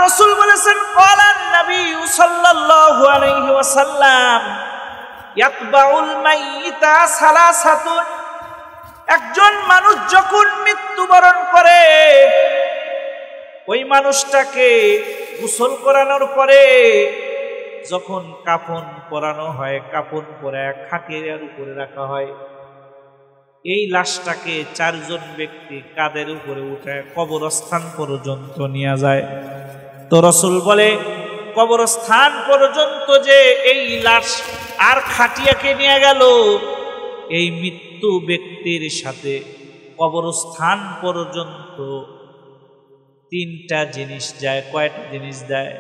রাসূল বলেছেন ক্বালান নবী সাল্লাল্লাহু আলাইহি ওয়াসাল্লাম ইয়াতবাউল মাইয়িতা সালাসাতুন, একজন মানুষ যখন মৃত্যুবরণ করে ওই মানুষটাকে গোসল করানোর পরে যখন কাফন পরানো হয়, কাফন পরে খাটিয়ার উপরে রাখা হয়, এই লাশটাকে চারজন ব্যক্তি কাঁধের উপরে উঠায় কবরস্থান পর্যন্ত নিয়ে যায়। তো রাসূল বলে কবরস্থান পর্যন্ত যে এই লাশ আর খাটিয়াকে নিয়ে গেল, এই মৃত্যু ব্যক্তির সাথে কবরস্থান পর্যন্ত তিনটা জিনিস যায়। কয়টা জিনিস যায়?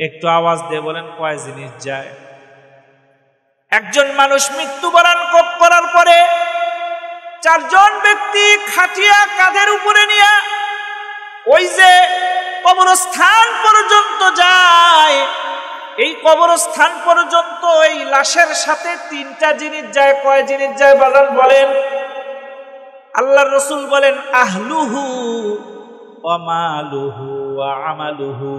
একটু আওয়াজ দিয়ে বলেন কয় জিনিস যায়? একজন মানুষ মৃত্যুবরণ করার পরে চারজন ব্যক্তি খাটিয়া কাঁধের উপরে নিয়ে ওই যে কবরস্থান পর্যন্ত যায়, এই কবরস্থান পর্যন্ত এই লাশের সাথে তিনটা জিনিস যায়। কয় জিনিস যায় বাজান বলেন? আল্লাহর রাসূল বলেন আহলুহু ওয়া মালুহু ওয়া আমালুহু।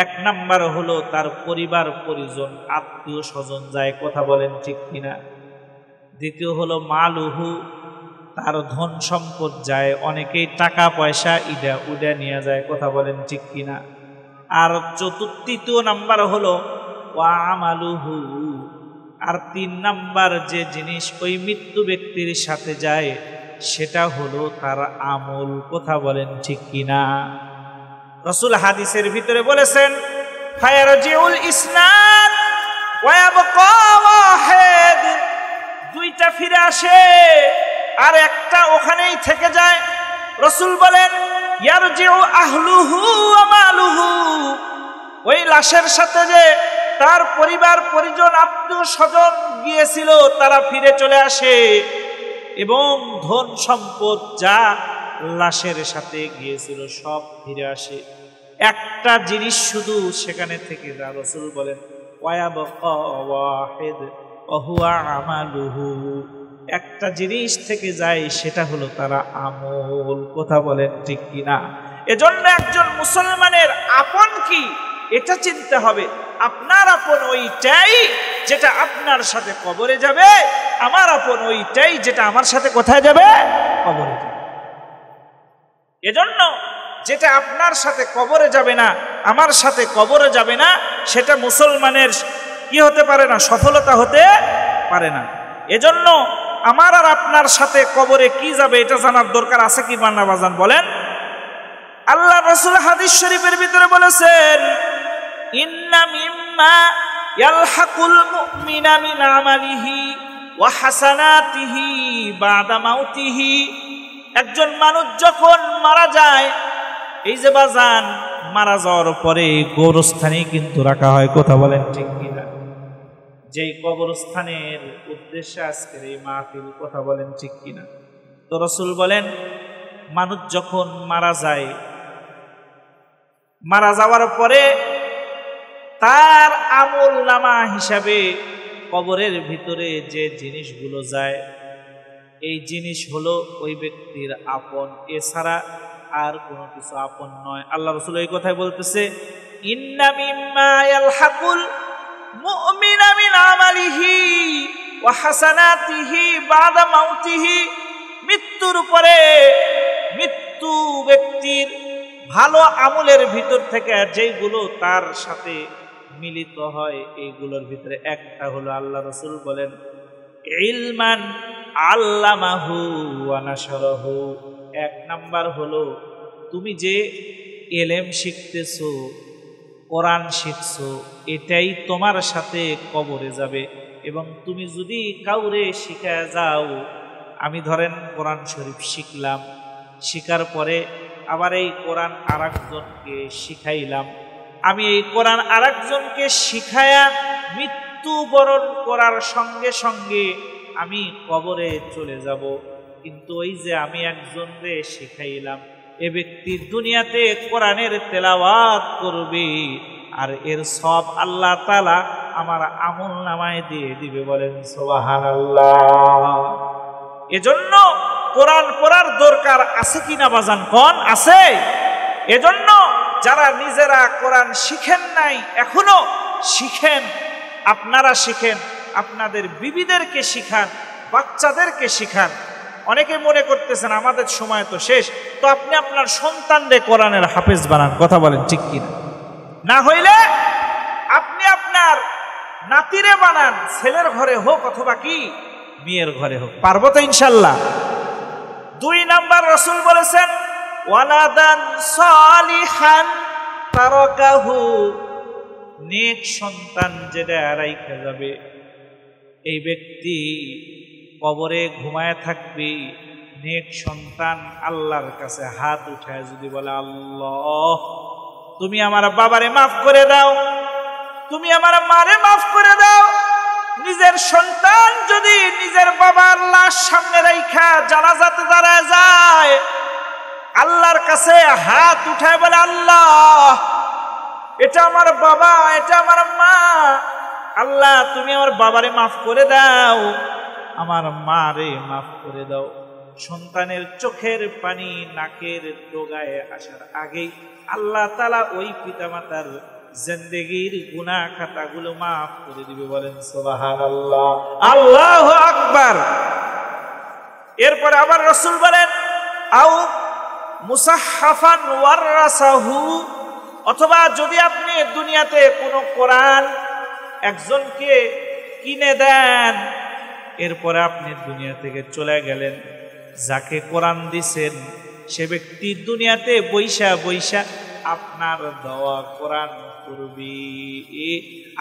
এক নাম্বার হলো তার পরিবার পরিজন, আত্মীয় স্বজন যায়, কথা বলেন ঠিক কিনা? দ্বিতীয় হলো মালুহু, তার ধন সম্পদ যায়, অনেকেই টাকা পয়সা উডা নিয়ে যায়, কথা বলেন ঠিক কিনা? আর তৃতীয় নাম্বার হলো ওয়া আমালুহু, আর তিন নাম্বার যে জিনিস ওই মৃত্যু ব্যক্তির সাথে যায় সেটা হলো তার আমল, কথা বলেন ঠিক কিনা? রাসূল হাদিসের ভিতরে বলেছেন ফায়ারজিউল ইসনাদ ওয়া ইয়াবকা ওয়াহিদ, দুইটা ফিরে আসে আর একটা ওখানেই থেকে যায়। রাসূল বলেন ইয়ারজিউ আহলুহু ওয়া মালুহু, ওই লাশের সাথে যে তার পরিবার পরিজন আত্মীয় স্বজন গিয়েছিল তারা ফিরে চলে আসে, এবং ধন সম্পদ যা লাশের সাথে গিয়েছিল সব ফিরে আসে। একটা জিনিস শুধু সেখানে থেকে যায়। রাসূল বলেন ওয়ায়াবকা ওয়াহিদ ওয়া হুয়া আমালুহু, একটা জিনিস থেকে যায় সেটা হলো তারা আমল, কথা বলেন ঠিক কিনা? এজন্য একজন মুসলমানের আপন কি এটা চিনতে হবে। আপনার আপন ওইটাই যেটা আপনার সাথে কবরে যাবে, আমার আপন ওইটাই যেটা আমার সাথে কোথায় যাবে? কবরে যাবে। এজন্য যেটা আপনার সাথে কবরে যাবে না, আমার সাথে কবরে যাবে না, সেটা মুসলমানের কি হতে পারে না? সফলতা হতে পারে না। এজন্য আমার আর আপনার সাথে কবরে কি যাবে এটা জানার দরকার আছে কি বান্না বাজান বলেন? আল্লাহ রাসূল হাদিস শরীফের ভিতরে বলেছেন ইন্না মিম্মা ইয়ালহাকুল মুমিনা মিন আমালিহি ওয়া হাসানাতিহি বাদা মাউতিহি, একজন মানুষ যখন মারা যায়, এই যে বাজান মারা যাওয়ার পরে কবরস্থানে কিন্তু রাখা হয়, কথা বলেন ঠিক কিনা? যেই কবরস্থানের উদ্দেশ্যে আজকের এই মাহফিল, কথা বলেন ঠিক কিনা? তো রাসূল বলেন মানুষ যখন মারা যায়, মারা যাওয়ার পরে তার আমল নামা হিসাবে কবরের ভিতরে যে জিনিসগুলো যায়, এই জিনিস হলো ওই ব্যক্তির আপন, এছাড়া আর কোনো কিছু আপন নয়। আল্লাহ রাসূল এই কথাই বলতেছে ইন্না মিম্মা ইয়ালহাকুল মুমিনা মিন আমালিহি ওয়া হাসানাতিহি বাদা মাউতিহি, মৃত্যুর পরে মৃত্যু ব্যক্তির ভালো আমলের ভিতর থেকে যেগুলো তার সাথে মিলিত হয়, এইগুলোর ভিতরে একটা হলো আল্লাহ রাসূল বলেন ইলমান আল্লামাহু ওয়া নাশরাহু, এক নাম্বার হলো তুমি যে এলেম শিখতেছো, কোরআন শিখছো, এটাই তোমার সাথে কবরে যাবে। এবং তুমি যদি কাউরে শিখা যাও, আমি ধরেন কোরআন শরীফ শিখলাম, শিখার পরে আবার এই কোরআন আরেকজনকে শিখাইলাম, আমি এই কোরআন আরেকজনকে শিখায়া মৃত্যুবরণ করার সঙ্গে সঙ্গে আমি কবরে চলে যাব। কিন্তু ওই যে আমি একজনকে শিখাইলাম, এ ব্যক্তি দুনিয়াতে কোরআনের তেলাওয়াত করবে, আর এর সব আল্লাহ তাআলা আমার আমল নামায় দিয়ে দিবে, বলেন সুবহানাল্লাহ। এজন্য কোরআন পড়ার দরকার আছে কিনা বাজান? কোন আছে? এজন্য যারা নিজেরা কোরআন শিখেন নাই এখনো শিখেন, আপনারা শিখেন, আপনাদের বিবিদেরকে শিখান, বাচ্চাদেরকে শিখান। অনেকে মনে করতেছেন আমাদের সময় তো শেষ, তো আপনি আপনার সন্তানদের কোরআনের হাফেজ বানান। কথা বলেন ঠিক কিনা? না হইলে আপনি আপনার নাতিরে বানান, ছেলের ঘরে হোক অথবা কি মেয়ের ঘরে হোক। পারবো তো ইনশাল্লাহ? 2 নাম্বার রাসূল বলেছেন ওয়ালাদান সালিহান তারাকাহু, নেক সন্তান যেটা রাইখা যাবে, এই ব্যক্তি কবরে ঘুমায় থাকবে, নেক সন্তান আল্লাহর কাছে হাত উঠায় যদি বলে আল্লাহ তুমি আমার বাবারে মাফ করে দাও, তুমি আমার মারে মাফ করে দাও। নিজের সন্তান যদি নিজের বাবার লাশ সামনে রাইখা জানাজাতে দাঁড়ায় যায়, আল্লাহর কাছে হাত উঠায় বলে আল্লাহ এটা আমার বাবা, এটা আমার মা, আল্লাহ তুমি আমার বাবারে মাফ করে দাও, আমার মারে মাফ করে দাও। সন্তানের চোখের পানি নাকের ডগায় আসার আগেই আল্লাহ তাআলা ওই পিতামাতার জিন্দেগীর গুনাহ খাতাগুলো মাফ করে দিবে। বলেন সুবহানাল্লাহ, আল্লাহু আকবার। এরপরে আবার রাসূল বলেন আও মুসাহহাফান ওয়ারাসাহু, অথবা যদি আপনি দুনিয়াতে কোনো কোরআন একজনকে কিনে দেন, এরপরে আপনি দুনিয়া থেকে চলে গেলেন, যাকে কোরআন দিছেন সে ব্যক্তি দুনিয়াতে বৈশা বৈশা আপনার দেওয়া কোরআন করবে,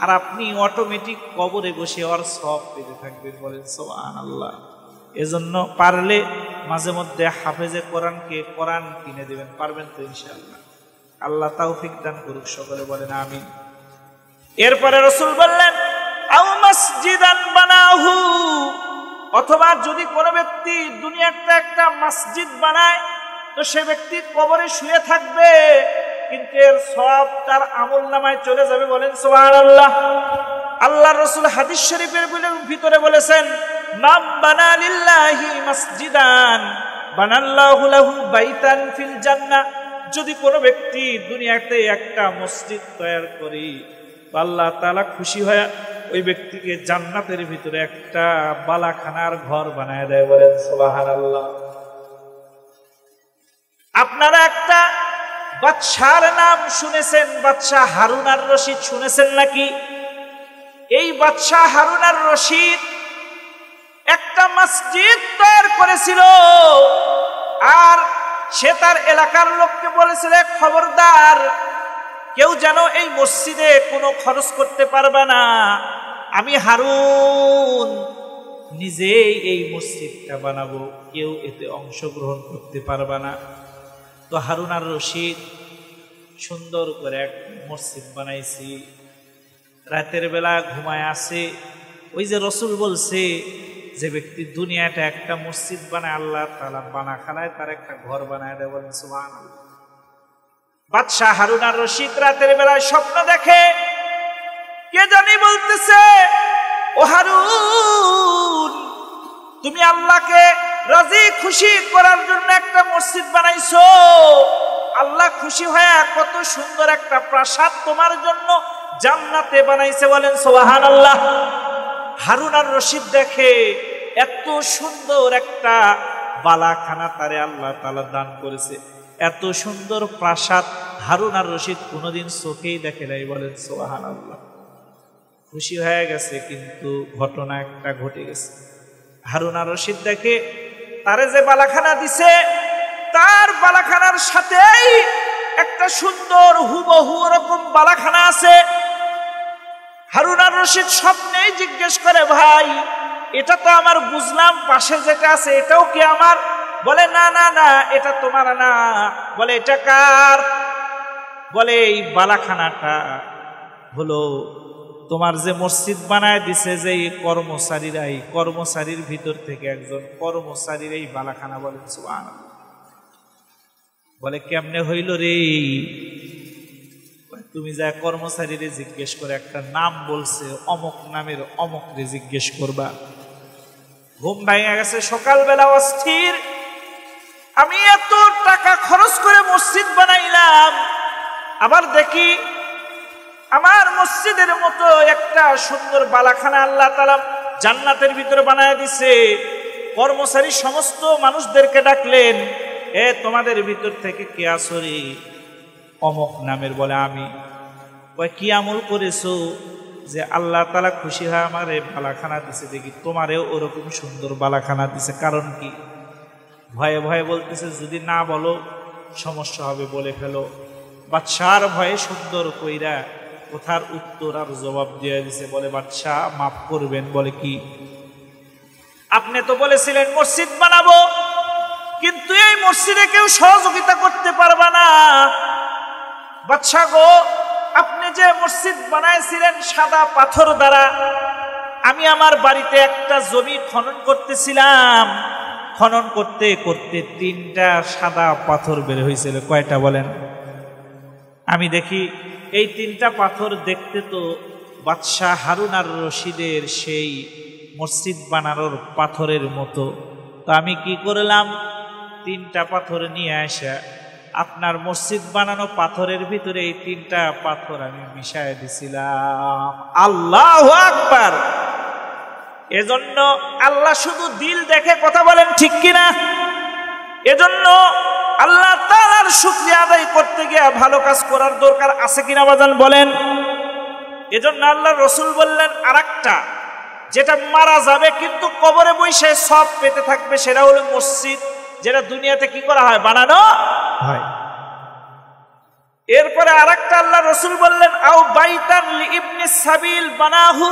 আর আপনি অটোমেটিক কবরে বসে ওর সব পেতে থাকবেন। বলেন সুবহানাল্লাহ। এজন্য পারলে মাঝে মধ্যে হাফেজে কোরআনকে কোরআন কিনে দেবেন। পারবেন তো ইনশাআল্লাহ? আল্লাহ তৌফিক দান করুক, সকলে বলেন আমিন। এরপরে রাসূল বললেন আও মসজিদান বানাহু, অথবা যদি কোনো ব্যক্তি দুনিয়াতে একটা মসজিদ বানায়, তো সে ব্যক্তি কবরে শুয়ে থাকবে, কিন্তু এর সব তার আমলনামায় চলে যাবে। বলেন সুবহানাল্লাহ। আল্লাহর রাসূল হাদিস শরীফের ভিতরে বলেছেন মান বানা লিল্লাহি মসজিদান বানাল্লাহু লাহু বাইতান ফিল জান্নাহ, যদি কোনো ব্যক্তি দুনিয়াতে একটা মসজিদ তৈরি করে, আল্লাহ তাআলা খুশি হয়ে ওই ব্যক্তিকে জান্নাতের ভিতরে একটা বালাখানার ঘর বানায় দেয়। বলেন সুবহানাল্লাহ। আপনারা একটা বাদশার নাম শুনেছেন, বাদশাহ হারুন আর রশিদ, শুনেছেন নাকি? এই বাদশাহ হারুন আর রশিদ একটা মসজিদ তৈরি করেছিল, আর সে তার এলাকার লোককে বলেছিল খবরদার কেউ যেন এই মসজিদে কোনো খরচ করতে পারবে না, আমি হারুন নিজেই এই মসজিদটা বানাবো, কেউ এতে অংশগ্রহণ করতে পারবে না। তো হারুন আর রশিদ সুন্দর করে এক মসজিদ বানাইছি, রাতের বেলা ঘুমায় আসে। ওই যে রাসূল বলছে যে ব্যক্তি দুনিয়াটা একটা মসজিদ বানায়, আল্লাহ তাআলা বানাখানায় তার একটা ঘর বানায় দেয়। বলেন সুবহানাল্লাহ। বাদশাহ হারুন আর রশিদ রাতের বেলায় স্বপ্ন দেখে, কে জানি বলতেছে ও হারুন তুমি আল্লাহকে রাজি খুশি করার জন্য একটা মসজিদ বানাইছো, আল্লাহ খুশি হয়ে কত সুন্দর একটা প্রাসাদ তোমার জন্য জান্নাতে বানাইছে। বলেন সুবহানাল্লাহ। হারুন আর রশিদ দেখে এত সুন্দর একটা বালাখানা তারে আল্লাহ তাআলা দান করেছে, এত সুন্দর প্রাসাদ হারুন আর রশিদ কোনোদিন চোখেই দেখে নাই। বলেন সুবহানাল্লাহ। খুশি হয়ে গেছে, কিন্তু ঘটনা একটা ঘটে গেছে। হারুন আর রশিদ দেখে তারে যে বালাখানা দিছে, তার বালাখানার সাথেই একটা সুন্দর হুবহু ওরকম বালাখানা আছে। হারুন আর রশিদ স্বপ্নেই জিজ্ঞেস করে ভাই এটা তো আমার বুঝলাম, পাশে যেটা আছে এটাও কি আমার? বলে না না না এটা তোমার না। বলে এটা কার? বলে এই বালাখানাটা হলো তোমার যে মসজিদ বানায় দিছে যে কর্মচারীরা, এই কর্মচারীর ভিতর থেকে একজন কর্মচারীর এই বালাখানা। বলেন সুবহানাল্লাহ। বলে কেমনে হইল রে? তুমি যা কর্মচারীরে জিজ্ঞেস করে, একটা নাম বলছে অমক নামের, অমক রে জিজ্ঞেস করবা। ঘুম ভেঙে গেছে, সকালবেলা অস্থির, আমি এত টাকা খরচ করে মসজিদ বানাইলাম, আবার দেখি আমার মসজিদের মতো একটা সুন্দর বালাখানা আল্লাহ তাআলা জান্নাতের ভিতরে বানায় দিছে। কর্মচারী সমস্ত মানুষদেরকে ডাকলেন, তোমাদের ভিতর থেকে কে আসরি? অমুক নামের বলে আমি। কয় কি আমল করেছো যে আল্লাহ তাআলা খুশি হয় আমারে বালাখানা দিছে? দেখি তোমারেও ওরকম সুন্দর বালাখানা দিছে, কারণ কি? ভয়ে ভয়ে বলতেছে যদি না বলো সমস্যা হবে, বলে ফেলো। বাদশার ভয়ে সুন্দর কইরা কথার উত্তর আর জবাব দিয়ে দিছে। বলে বাদশাহ মাফ করবেন। বলে কি? আপনি তো বলেছিলেন মসজিদ বানাবো, কিন্তু এই মসজিদে কেউ সহযোগিতা করতে পারবে না। বাদশাহ গো, আপনি যে মসজিদ বানাইছিলেন সাদা পাথর দ্বারা, আমি আমার বাড়িতে একটা জমি খনন করতেছিলাম, খনন করতে করতে 3টা সাদা পাথর বের হয়েছিল। কয়টা বলেন? আমি দেখি এই 3টা পাথর দেখতে তো বাদশাহ হারুন আর রশিদের সেই মসজিদ বানানোর পাথরের মতো। তো আমি কি করলাম, 3টা পাথর নিয়ে আসা আপনার মসজিদ বানানো পাথরের ভিতরে এই 3টা পাথর আমি মিশায় দিছিলাম। আল্লাহু আকবার। এজন্য আল্লাহ শুধু দিল দেখে কথা বলেন, ঠিক কিনা? এজন্য আল্লাহ তাআলার শুকরিয়া আদায় করতে গিয়ে ভালো কাজ করার দরকার আছে কিনা বাজান বলেন? এজন্য আল্লাহ রসুল বললেন আরেকটা, যেটা মারা যাবে কিন্তু কবরে বসে সব পেতে থাকবে, সেটা হলো মসজিদ, যেটা দুনিয়াতে কি করা হয়? বানানো হয়। এরপরে আরেকটা আল্লাহ রসুল বললেন আও বাইতান লিইবনি সাবিল বানাহু,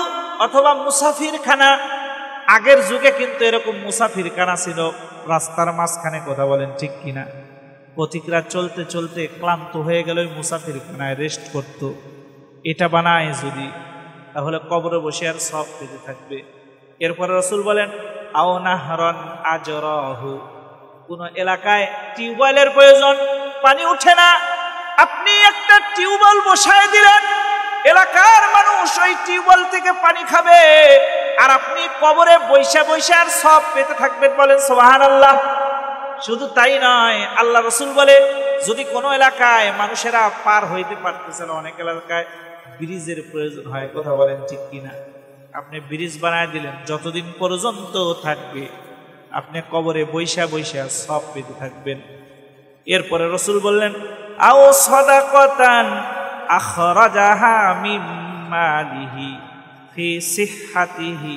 অথবা মুসাফির খানা। আগের যুগে কিন্তু এরকম মুসাফির খানা ছিল রাস্তার মাঝখানে, কথা বলেন ঠিক কিনা? পথিকরা চলতে চলতে ক্লান্ত হয়ে গেল ওই মুসাফির খানায় রেস্ট করত। এটা বানায় যদি, তাহলে কবরে বসে আর সব পেতে থাকবে। এরপরে রসুল বলেন আও নাহরন আজরাহু, কোন এলাকায় টিউবওয়েলের প্রয়োজন, পানি উঠে না, আপনি একটা টিউবওয়েল বসায় দিলেন, এলাকার মানুষ ওই টিউবওয়েল থেকে পানি খাবে, আর আপনি কবরে বৈশা বৈশা আর সব পেতে থাকবেন। বলেন সুবহানাল্লাহ। শুধু তাই নয়, আল্লাহ রসুল বলে যদি কোনো এলাকায় মানুষেরা পার হইতে পারতেছে না, অনেক এলাকায় ব্রিজের প্রয়োজন হয়, কথা বলেন ঠিক কিনা? আপনি ব্রিজ বানায় দিলেন, যতদিন পর্যন্ত থাকবে আপনি কবরে বৈশা বৈশা সব পেতে থাকবেন। এরপরে রসুল বললেন আও সাদাকাতান আখরাজাহা মিন মালিহি ফি সিহহাতিহি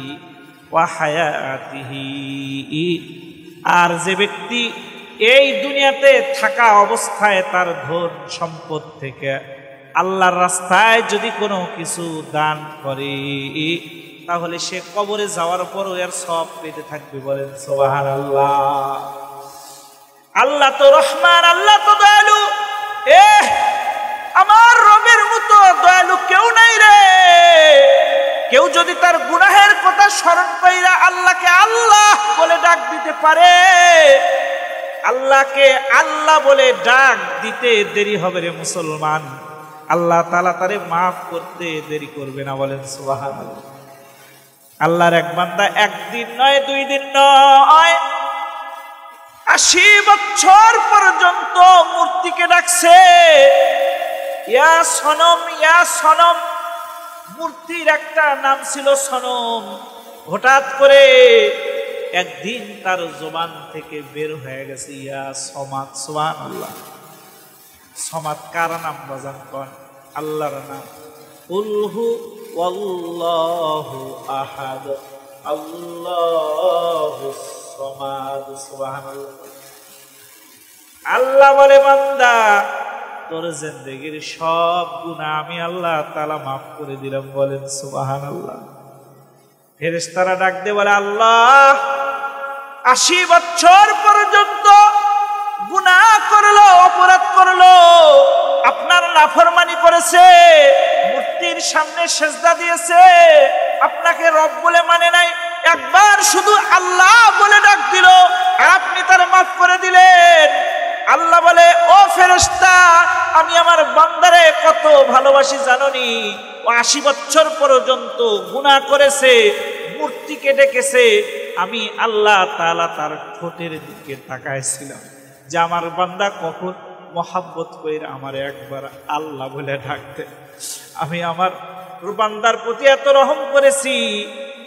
ওয়া হায়াতিহি, আর যে ব্যক্তি এই দুনিয়াতে থাকা অবস্থায় তার ধন সম্পদ থেকে আল্লাহর রাস্তায় যদি কোনো কিছু দান করে, তাহলে সে কবরে যাওয়ার পরও এর সব পেতে থাকবে। বলেন সুবহানাল্লাহ। আল্লাহ তো রহমান, আল্লাহ তো দয়ালু। আমার রবের মতো দয়ালু কেউ নাই রে। কেউ যদি তার গুনাহের কথা স্মরণ কইরা আল্লাহকে আল্লাহ বলে ডাক দিতে পারে, আল্লাহকে আল্লাহ বলে ডাক দিতে দেরি হবে রে মুসলমান, আল্লাহ তাআলা তারে মাফ করতে দেরি করবে না। বলেন সুবহানাল্লাহ। আল্লাহর এক বান্দা একদিন নয়, 2 দিন নয়, 80 বছর পর্যন্ত মূর্তিকে ডাকছে, ইয়া সনম, ইয়া সনম। মূর্তির একটা নাম ছিল সনম। হঠাৎ করে একদিন তার জবান থেকে বের হয়ে গেছে ইয়া সমাদ। সুবহানাল্লাহ। সমাদ কার নাম বাজান? কোন? আল্লাহর নাম। কুলহু ওয়াল্লাহু আহাদ আল্লাহুস সামাদ। সুবহানাল্লাহ। আল্লাহ বলে বান্দা তোর জিন্দেগির সব গুনাহ আমি আল্লাহ তাআলা মাফ করে দিলাম। বলেন সুবহানাল্লাহ। ফেরেশতারা ডাক দিয়ে বলে আল্লাহ 80 বছর পর্যন্ত গুনাহ করলো, অপরাধ করলো, আপনার নাফরমানি করেছে, মূর্তির সামনে সেজদা দিয়েছে, আপনাকে রব বলে মানে নাই, একবার শুধু আল্লাহ বলে ডাক দিল আর আপনি তার মাফ করে দিলেন। আল্লাহ বলে ও ফেরেশতা, আমি আমার বান্দারে কত ভালোবাসি জানোনি? ও 80 বছর পর্যন্ত গুনাহ করেছে, মূর্তিকে ডেকেছে, আমি আল্লাহ তাআলা তার ঠোঁটের দিকে তাকাইছিলাম যে আমার বান্দা কখন মোহাব্বত কইরা আমার একবার আল্লাহ বলে ডাকতে। আমি আমার বান্দার প্রতি এত রহম করেছি,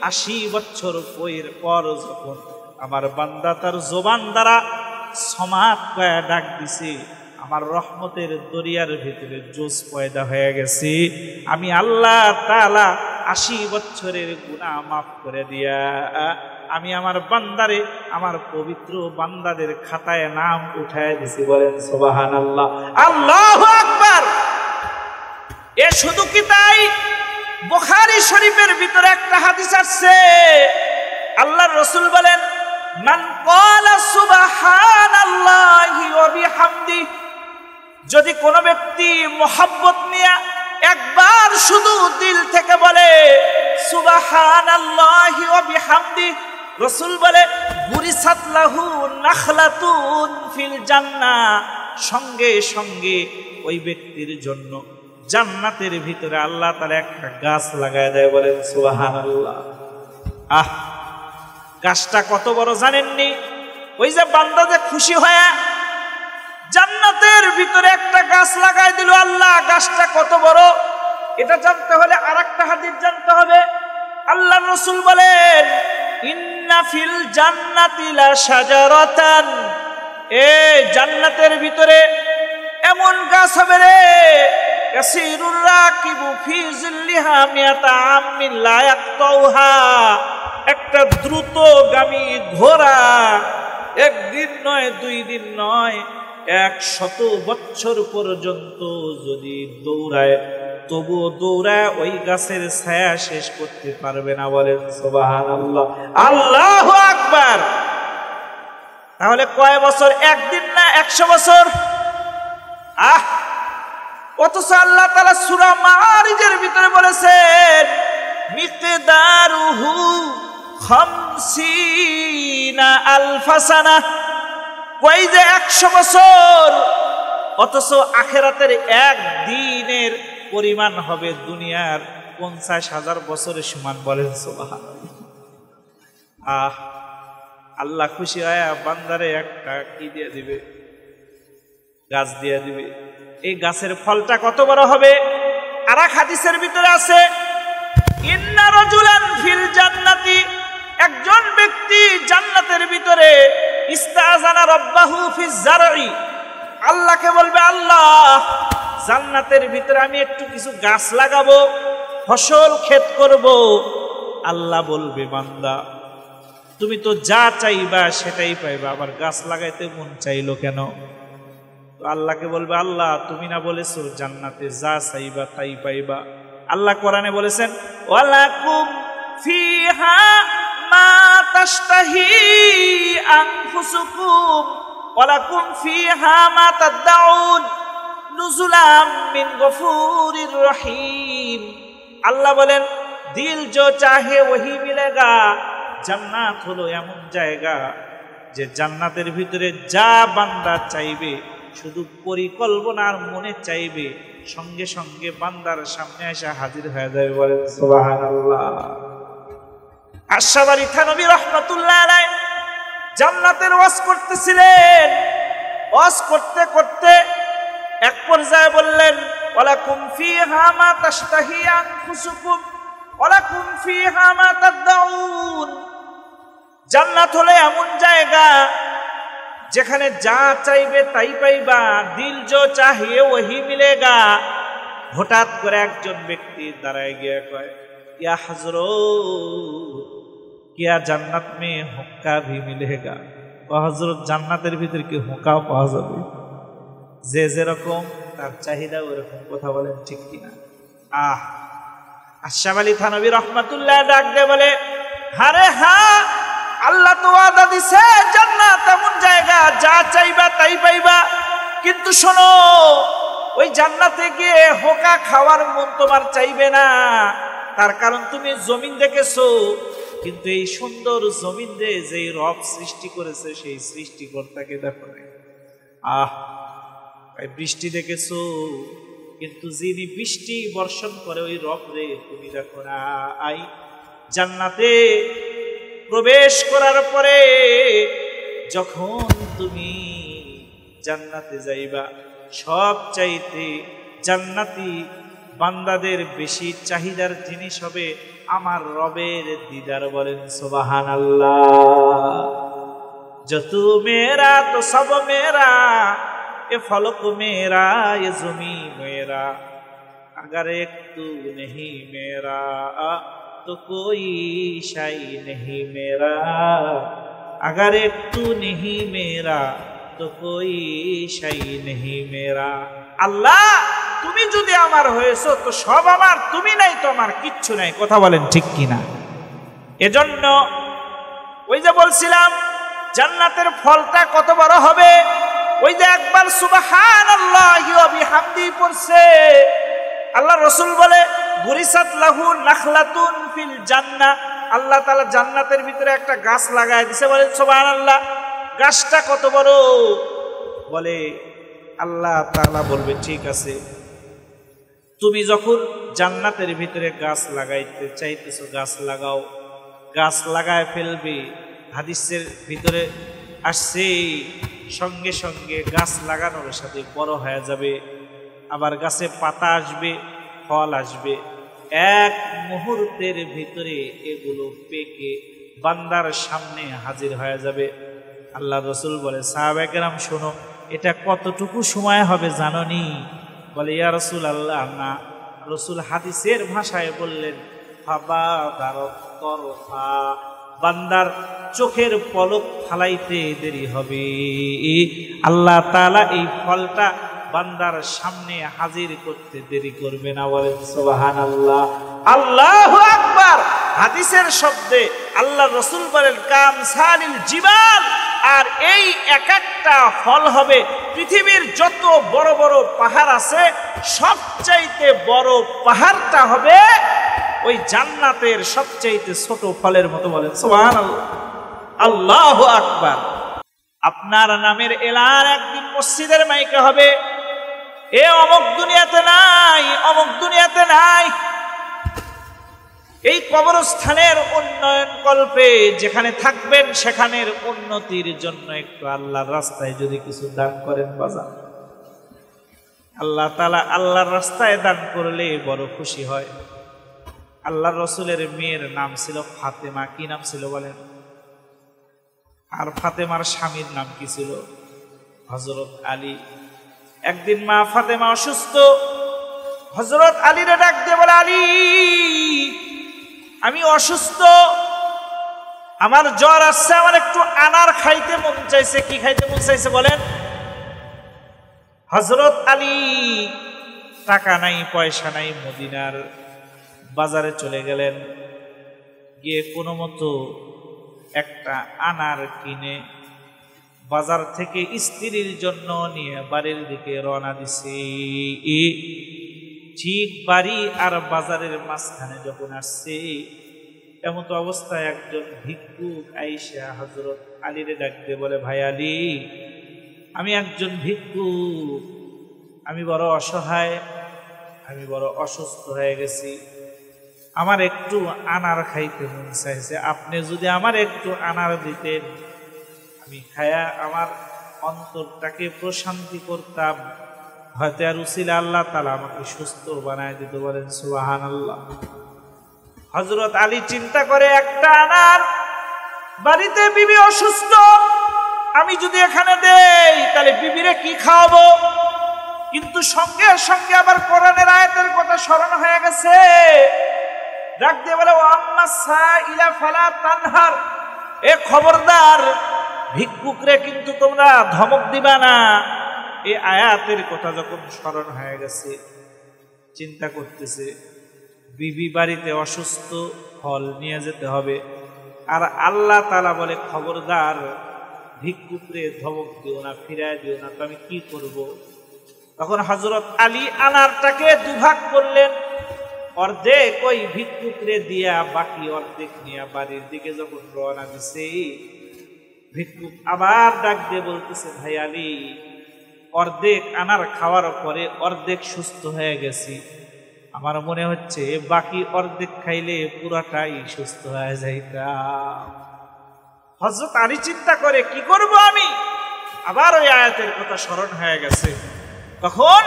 80 বছর পর যখন আমার বান্দা তার জবান দ্বারা সমাত কয়া ডাক দিছে, আমার রহমতের দরিয়ার ভিতরে জোশ পয়দা হয়ে গেছে। আমি আল্লাহ তাআলা 80 বছরের গুনাহ মাফ করে দিয়া আমি আমার বান্দারে, আমার পবিত্র বান্দাদের খাতায় নাম উঠায় দিছি। বলেন সুবহানাল্লাহ, আল্লাহু আকবার। এ শুধু কি তাই? বুখারী শরীফের ভিতরে একটা হাদিস আছে, আল্লাহর রাসূল বলেন, মান ক্বালা সুবহানাল্লাহি ওয়া বিহামদি, যদি কোনো ব্যক্তি মোহাব্বত নিয়ে একবার শুধু দিল থেকে বলে সুবহানাল্লাহি ওয়া বিহামদি, রাসূল বলে বুরিসাত লাহু নাখলাতুন ফিল জান্নাহ, সঙ্গে সঙ্গে ওই ব্যক্তির জন্য জান্নাতের ভিতরে আল্লাহ তাআলা একটা গাছ লাগায় দেয়। বলেন সুবহানাল্লাহ। গাছটা কত বড় জানেননি? ওই যে বান্দা যে খুশি হয়ে জান্নাতের ভিতরে একটা গাছ লাগাই দিল আল্লাহ, গাছটা কত বড় এটা জানতে হলে আরেকটা হাদিস জানতে হবে। আল্লাহর রাসূল বলেন, ইন্না ফিল জান্নাতি লা শাজারাতান, জান্নাতের ভিতরে এমন গাছ হবে রে, ইয়াসিরুর রাকিবু ফি জিল্লিহা মিয়াতা আমিন লা ইয়াকতাউহা, একটা দ্রুতগামী ঘোড়া একদিন নয়, 2 দিন নয়, 100 বছর পর্যন্ত যদি দৌড়ায়, তবুও দৌড়ায় ওই গাছের ছায়া শেষ করতে পারবে না। বলেন সুবহানাল্লাহ, আল্লাহু আকবার। তাহলে কয় বছর? একদিন না 100 বছর? অথচ আল্লাহ তাআলা সূরা মাআরিজের ভিতরে বলেছেন, মিকদারুহু 50 আলফা সানা, কই যে 100 বছর, অথচ আখিরাতের একদিনের পরিমাণ হবে দুনিয়ার 50,000 বছরের সমান। বলেন সুবহানাল্লাহ। আল্লাহ খুশি হয় বান্দারে একটা কি দিয়ে দিবে? গাছ দিয়ে দিবে। এই গাছের ফলটা কত বড় হবে? আর এক হাদিসের ভিতরে আছে, ইন্না রাজুলান ফিল জান্নাতি, একজন ব্যক্তি জান্নাতের ভিতরে ইস্তাযানা রাব্বাহু ফিজ জারঈ, আল্লাহকে বলবে, আল্লাহ জান্নাতের ভিতরে আমি একটু কিছু গাছ লাগাবো, ফসল ক্ষেত করব। আল্লাহ বলবে, বান্দা তুমি তো যা চাইবা সেটাই পাইবা, আবার গাছ লাগাইতে মন চাইলো কেন? তো আল্লাহকে বলবে, আল্লাহ তুমি না বলেছো জান্নাতে যা চাইবা তাই পাইবা? আল্লাহ কোরআনে বলেছেন, ওয়ালাকুম ফিহা মা তাশতাহি আনফুসুকুম ওয়ালাকুম ফিহা মা তাদউন নুজুলাম মিন গফুরির রহিম। আল্লাহ বলেন, দিল जो चाहे वही मिलेगा। জান্নাত হলো এমন জায়গা যে জান্নাতের ভিতরে যা বান্দা চাইবে, শুধু পরিকল্পনার মনে চাইবে, সঙ্গে সঙ্গে বান্দার সামনে এসে হাজির হয়ে যাবে। বলেন সুবহানাল্লাহ। আশরাফ আলী থানভী রাহমাতুল্লাহ আলাইহি জান্নাতের ওয়াজ করতেছিলেন। ওয়াজ করতে করতে এক পর্যায়ে বললেন, ওয়ালাকুম ফিহা মা তাশতাহি আনফুসুকুম ওয়ালাকুম ফিহা মা তাদউন। জান্নাত হলো এমন জায়গা যেখানে যা চাইবে তাই পাইবা, দিল जो चाहे वही मिलेगा। হঠাৎ করে একজন ব্যক্তি দাঁড়ায় গিয়ে কয়, ইয়া হযরত क्या জান্নাত में हुक्का भी मिलेगा? ও হযরত জান্নাতের ভিতর কি হুক্কা পাওয়া যাবে? যে যেরকম তার চাহিদা ওরকম। কথা বলেন ঠিক কিনা? আশরাফ আলী থানভী রাহমাতুল্লাহ ডাক দিয়ে বলে, আরে হ্যাঁ, আল্লাহ তো ওয়াদা দিছে জান্নাত এমন জায়গা যা চাইবা তাই পাইবা, কিন্তু শোনো, ওই জান্নাতে গিয়ে হোকা খাওয়ার মন তোমার চাইবে না। তার কারণ তুমি জমিন দেখেছো, কিন্তু এই সুন্দর জমিন দিয়ে যে রব সৃষ্টি করেছে সেই সৃষ্টিকর্তাকে দেখো না। বৃষ্টি দেখেছো, কিন্তু যিনি বৃষ্টি বর্ষণ করে ওই রব রে তুমি দেখো না। জান্নাতে প্রবেশ করার পরে যখন তুমি জান্নাতে যাইবা, সব চাইতে জান্নাতি বান্দাদের বেশি চাহিদার জিনিস হবে আমার রবের দিদার। বলেন সুবহানাল্লাহ। जो तू मेरा तो सब मेरा, ये फलक मेरा ये ज़मी मेरा, अगर एक तू नहीं मेरा तो कोई शै नहीं मेरा, अगर एक तू नहीं मेरा तो कोई शै नहीं मेरा। আল্লাহ তুমি যদি আমার হয়েছো তো সব আমার, তুমি নাই তো আমার কিচ্ছু নাই। কথা বলেন ঠিক কিনা? এজন্য ওই যে বলছিলাম জান্নাতের ফলটা কত বড় হবে, ওই যে একবার সুবহানাল্লাহি ওয়া বিহামদি পড়ছে, আল্লাহ রাসূল বলে গুরিসাত লাহু নাখলাতুন ফিল জান্নাহ, আল্লাহ তাআলা জান্নাতের ভিতরে একটা গাছ লাগায় দিয়েছে। বলে সুবহানাল্লাহ। গাছটা কত বড়? বলে আল্লাহ তাআলা বলবে ঠিক আছে, তুমি যখন জান্নাতের ভিতরে গাছ লাগাইতে চাইতেছো গাছ লাগাও। গাছ লাগায় ফেলবে, হাদিসের ভিতরে আসছে সঙ্গে সঙ্গে গাছ লাগানোর সাথে বড় হয়ে যাবে, আবার গাছে পাতা আসবে, ফল আসবে। এক মুহূর্তের ভিতরে এগুলো পেকে বান্দার সামনে হাজির হয়ে যাবে। আল্লাহ রাসূল বলে সাহাবায়ে কেরাম শোনো, এটা কতটুকু সময় হবে জানোনি? বলে ইয়া রাসূলুল্লাহ না। রাসূল হাদিসের ভাষায় বললেন বান্দার চোখের পলক ফালাইতে দেরি হবে, আল্লাহ তাআলা এই ফলটা বান্দার সামনে হাজির করতে দেরি করবে না। বলেন সুবহানাল্লাহ, আল্লাহু আকবার। হাদিসের শব্দে আল্লাহ রাসূল বলেন কামসালিল জিবাল, আর এই এক একটা ফল হবে পৃথিবীর যত বড় বড় পাহাড় আছে সবচাইতে বড় পাহাড়টা হবে ওই জান্নাতের সবচাইতে ছোট ফলের মতো। বলেন সুবহানাল্লাহ, আল্লাহু আকবার। আপনার নামের এলান একদিন মসজিদের মাইকে হবে, এ অমুক দুনিয়াতে নাই, অমুক দুনিয়াতে নাই। এই কবরস্থানের উন্নয়ন কল্পে যেখানে থাকবেন সেখানের উন্নতির জন্য একটু আল্লাহর রাস্তায় যদি কিছু দান করেন বাজার, আল্লাহ তাআলা আল্লাহর রাস্তায় দান করলে বড় খুশি হয়। আল্লাহর রাসূলের মেয়ের নাম ছিল ফাতেমা। কি নাম ছিল বলেন? আর ফাতেমার স্বামীর নাম কি ছিল? হযরত আলী। একদিন মা ফাতেমা অসুস্থ, হযরত আলীরে ডাক দিয়ে বলে আলী আমি অসুস্থ, আমার জ্বর আসছে, আমার একটু আনার খাইতে মন চাইছে। কি খাইতে মন চাইছে বলেন? হযরত আলী টাকা নাই পয়সা নাই, মদিনার বাজারে চলে গেলেন, গিয়ে কোনো মতো একটা আনার কিনে বাজার থেকে স্ত্রীর জন্য নিয়ে বাড়ির দিকে রওনা দিছে। ঠিক বাড়ি আর বাজারের মাঝখানে যখন আসছে এমন তো অবস্থায় একজন ভিক্ষুক আইসা হযরত আলীরে ডাক দিয়ে বলে ভাই আলী, আমি একজন ভিক্ষুক, আমি বড় অসহায়, আমি বড় অসুস্থ হয়ে গেছি, আমার একটু আনার খাইতে মন চাইছে, আপনি যদি আমার একটু আনার দিতেন আমি খায়া আমার অন্তরটাকে প্রশান্তি করতাম, হয়তো আর উসিলা আল্লাহ তাআলা আমাকে সুস্থ বানায় দিতে। বলেন সুবহানাল্লাহ। হযরত আলী চিন্তা করে একটা আনার, বাড়িতে বিবি অসুস্থ, আমি যদি এখানে দেই তাহলে বিবিরে কি খাওয়াবো? কিন্তু সঙ্গে সঙ্গে আবার কোরআনের আয়াতের কথা স্মরণ হয়ে গেছে, ডাক দিয়ে বলে ওয়া আম্মাস সাইলা ফালা তানহার, এ খবরদার ভিক্ষুকরে কিন্তু তোমরা ধমক দিবা না। এই আয়াতের কথা যখন স্মরণ হয়ে গেছে চিন্তা করতেছে বিবি বাড়িতে অসুস্থ, ফল নিয়ে যেতে হবে, আর আল্লাহ তাআলা বলে খবরদার ভিক্ষুকরে ধমক দিও না, ফিরায় দিও না, তো আমি কি করব? তখন হযরত আলী আনারটাকে দুভাগ করলেন, অর্ধেক ওই ভিক্ষুকরে দিয়া বাকি অর্ধেক নিয়ে বাড়ির দিকে যখন রওনা দিছে ভিক্ষুক আবার ডাক দিয়ে বলতেছে ভাই আলী, অর্ধেক আনার খাওয়ার পরে অর্ধেক সুস্থ হয়ে গেছি, আমার মনে হচ্ছে বাকি অর্ধেক খাইলে পুরাটাই সুস্থ হয়ে যাইতাম। হযরত আলী চিন্তা করে কি করব আমি? আবার ওই আয়াতের কথা স্মরণ হয়ে গেছে, তখন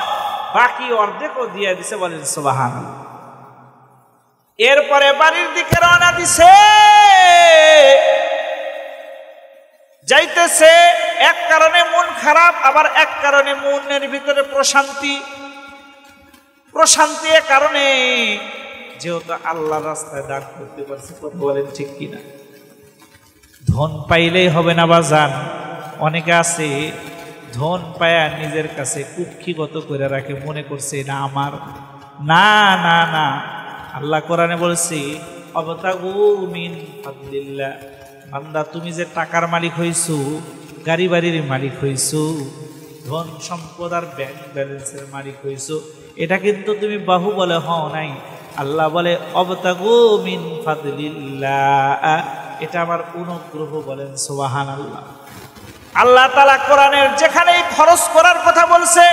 বাকি অর্ধেকও দিয়ে দিছে, বলেন সুবহানাল্লাহ। এরপরে বাড়ির দিকে রওনা দিছে, যাইতেছে এক কারণে মন খারাপ, আবার এক কারণে মনের ভিতরে প্রশান্তি। প্রশান্তি এর কারণে যেহেতু আল্লাহর রাস্তায় দান করতে পারছে, কথা বলেন ঠিক কিনা? ধন পাইলেই হবে না বাজান। অনেকে আছে ধন পায়া নিজের কাছে কুক্ষিগত করে রাখে, মনে করছে না আমার। না না না, আল্লাহ কোরআনে বলছি অবতাগু মিন ফাদলিল্লাহ, বান্দা তুমি যে টাকার মালিক হইছো, গাড়ি বাড়ির মালিক হইছো, ধন সম্পদ আর ব্যাংক ব্যালেন্সের মালিক হইছো, এটা কিন্তু তুমি বাহুবলে হও নাই। আল্লাহ বলে অবতাগু মিন ফাদলিল্লাহ, এটা আমার অনুগ্রহ, বলেন সুবহানাল্লাহ। আল্লাহ তাআলা কোরআনের যেখানেই খরচ করার কথা বলছে,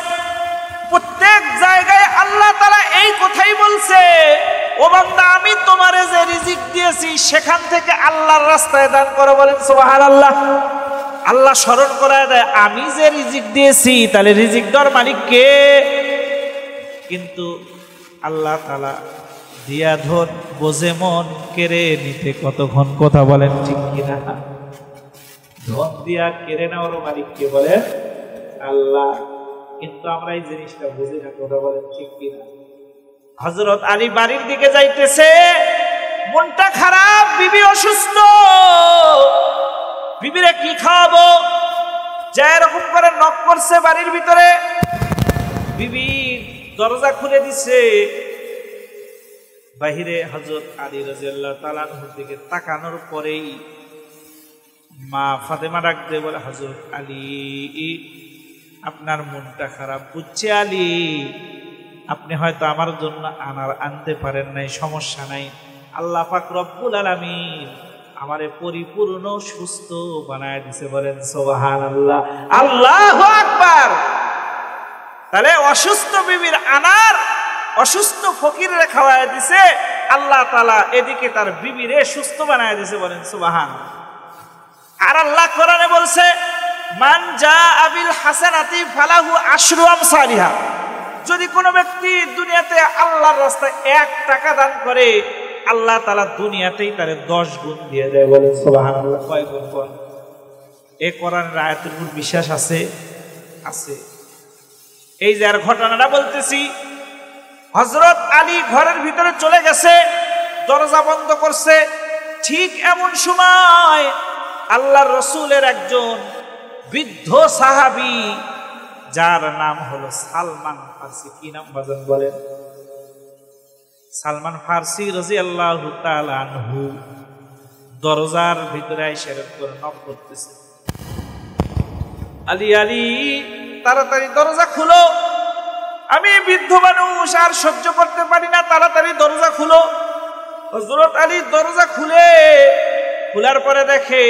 প্রত্যেক জায়গায় আল্লাহ তাআলা এই কথাই বলছে, ও বান্দা আমি তোমারে যে রিজিক দিয়েছি সেখান থেকে আল্লাহর রাস্তায় দান করো, বলেন সুবহানাল্লাহ। আল্লাহ স্মরণ করায় দেয় আমি যে রিজিক দিয়েছি, তাহলে রিজিক দেওয়ার মালিক কে? কিন্তু আল্লাহ তাআলা দিয়া ধন বোঝে মন, কেড়ে নিতে কতক্ষণ, কথা বলেন ঠিক কিনা? ধন দিয়া কেড়ে নেওয়ার মালিক কে, বলে আল্লাহ। কিন্তু আমরা এই জিনিসটা বুঝি না, কথা বলেন ঠিক কিনা? হযরত আলী বাড়ির দিকে যাইতেছে, মনটা খারাপ, বিবি অসুস্থ, বিবিরে কি খাওয়াবো? যা এরকম করে নক করছে বাড়ির ভিতরে, বিবি দরজা খুলে দিছে। বাহিরে হযরত আলী রাদিয়াল্লাহু তাআলা আনহুর দিকে তাকানোর পরেই মা ফাতেমা ডাক দিয়ে বলে, হযরত আলী আপনার মনটা খারাপ, বুঝছে আলী, আপনি হয়তো আমার জন্য আনতে পারেন নাই, সমস্যা নাই, আল্লাহ পাক রব্বুল আলামিন আমারে পরিপূর্ণ সুস্থ বানায় দিছে, বলেন সুবহানাল্লাহ, আল্লাহু আকবার। তাহলে অসুস্থ বিবির আনার, অসুস্থ ফকিরে খাওয়ায় দিছে আল্লাহ তাআলা, এদিকে তার বিবিরে সুস্থ বানায় দিছে, বলেন সুবহানাল্লাহ। আর আল্লাহ কোরআনে বলছে মান জাআ বিল হাসানাতি ফালাহু আশরু আমসালিহা, যদি কোনো ব্যক্তি দুনিয়াতে আল্লাহর রাস্তায় 1 টাকা দান করে, আল্লাহ তাআলা দুনিয়াতেই তারে 10 গুণ দিয়ে দেয়, বলেন সুবহানাল্লাহ। কয় গুণ? এই কোরআনের আয়াতের উপর বিশ্বাস আছে? আছে। এই যে আর ঘটনাটা বলতেছি, হযরত আলী ঘরের ভিতরে চলে গেছে, দরজা বন্ধ করছে। ঠিক এমন সময় আল্লাহর রাসূলের একজন বৃদ্ধ সাহাবী, যার নাম হলো সালমান ফারসি। কি নাম বাজান বলেন? সালমান ফারসি রাদিয়াল্লাহু তাআলা আনহু দরজার ভিতরে এসে করে নক করতেছে, আলী আলী তাড়াতাড়ি দরজা খুলো, আমি বৃদ্ধ মানুষ আর সহ্য করতে পারি না, তাড়াতাড়ি দরজা খুলো। হযরত আলী দরজা খোলার পরে দেখে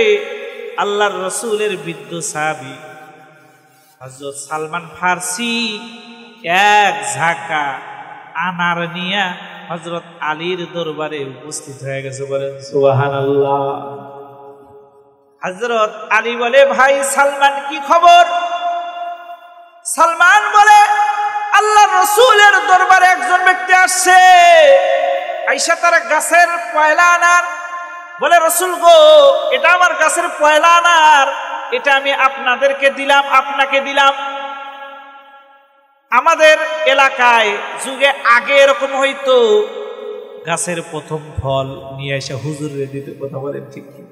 আল্লাহর রাসূলের বৃদ্ধ সাহাবী হযরত সালমান ফারসি এক ঝাঁকা আনার নিয়ে হযরত আলীর দরবারে উপস্থিত হয়ে গেছে, বলেন সুবহানাল্লাহ। হযরত আলী বলে, ভাই সালমান কি খবর? সালমান বলে, আল্লাহর রাসূলের দরবারে একজন ব্যক্তি আসছে, আয়েশা তার গাছের পয়লা আনার। বলে রাসূল গো, এটা আমার গাছের পয়লা আনার, এটা আমি আপনাদেরকে দিলাম, আপনাকে দিলাম। আমাদের এলাকায় যুগে আগে এরকম হইতো, গাছের প্রথম ফল নিয়ে এসে হুজুরে দিতে, কথা বলেন ঠিক কি?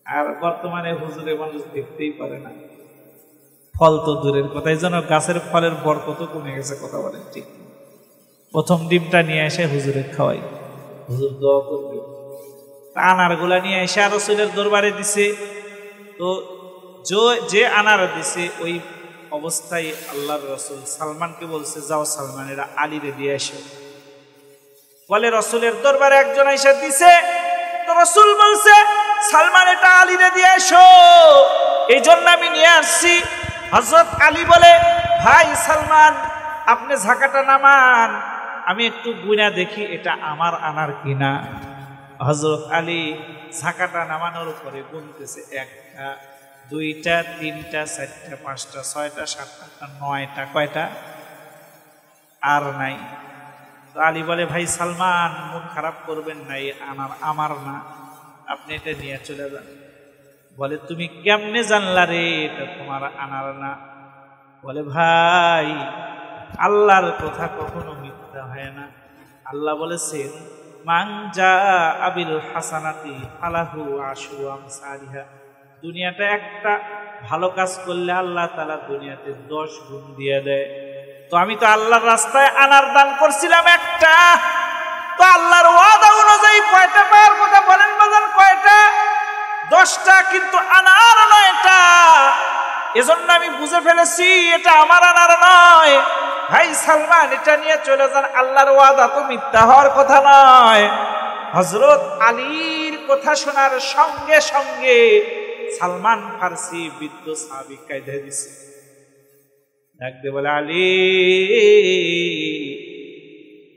আর বর্তমানে হুজুরে মানুষ দেখতেই পারে না, ফল তো দূরের কথা, এই জন্য গাছের ফলের বরকত কমে গেছে, কথা বলেন ঠিক। প্রথম ডিমটা নিয়ে এসে হুজুরে খাওয়াই, হুজুর দোয়া করবে। আনার গুলা নিয়ে এসে রাসূলের দরবারে দিছে। তো যে আনার দিছে ওই অবস্থায় আল্লাহর রাসূল সালমানকে বলছে, যাও সালমান, এরা আলীরে দিয়ে এসো। বলে রাসূলের দরবারে একজন এসে দিছে, তো রাসূল বলছে সালমান এটা আলীরে দিয়ে এসো, এই জন্য আমি নিয়ে আসছি। হযরত আলী বলে, ভাই সালমান আপনি ঝাঁকাটা নামান, আমি একটু গুনা দেখি এটা আমার আনার কিনা। হযরত আলী ঝাঁকাটা নামানোর পরে গুনতেছে 1টা 2টা 3টা 4টা 5টা 6টা 7টা 9টা কয়টা আর নাই। তো আলী বলে ভাই সালমান মুখ খারাপ করবেন না, এই আনার আমার না, আপনি এটা নিয়ে চলে যান। বলে তুমি কেমনে জানলা রে এটা তোমার আনার না? বলে ভাই আল্লাহর কথা কখনো মিথ্যা হয় না। আল্লাহ বলেছেন মান জা আবিল হাসানাতি ফালাহু আশরু আমসালিহা, দুনিয়াটা একটা ভালো কাজ করলে আল্লাহ তাআলা দুনিয়াতে 10 গুণ দিয়ে দেয়। তো আমি তো আল্লাহর রাস্তায় আনার দান করছিলাম একটা, তো আল্লাহর ওয়াদা অনুযায়ী কয়টা পাওয়ার কথা বলেন বাজান? কয়টা? 10টা, কিন্তু আনার 9টা। এজন্য আমি বুঝে ফেলেছি এটা আমার আনার নয়। ভাই সালমান এটা নিয়ে চলে যান, আল্লাহর ওয়াদা তো মিথ্যা হওয়ার কথা নয়। হযরত আলীর কথা শোনার সঙ্গে সঙ্গে সালমান ফারসি বৃদ্ধ সাহাবী কাঁদে দিছে, ডাকতে বলে আলী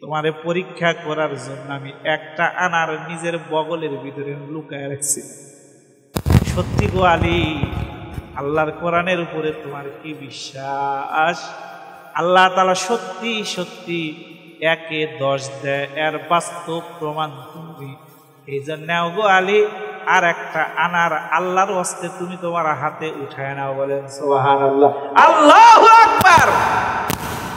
তোমারে পরীক্ষা করার জন্য আমি একটা আনার নিজের বগলের ভিতরে লুকায় রাখছি। সত্যি গো আলী, আল্লাহর কোরআনের উপরে তোমার কি বিশ্বাস? আল্লাহ তাআলা সত্যি সত্যি 1-এ 10 দেয়, এর বাস্তব প্রমাণ তুমি। এই জন্য গো আলী আর একটা আনার আল্লাহর ওয়াস্তে তুমি তোমার হাতে উঠায় নাও। বলেন সুবহানাল্লাহ, আল্লাহু আকবার।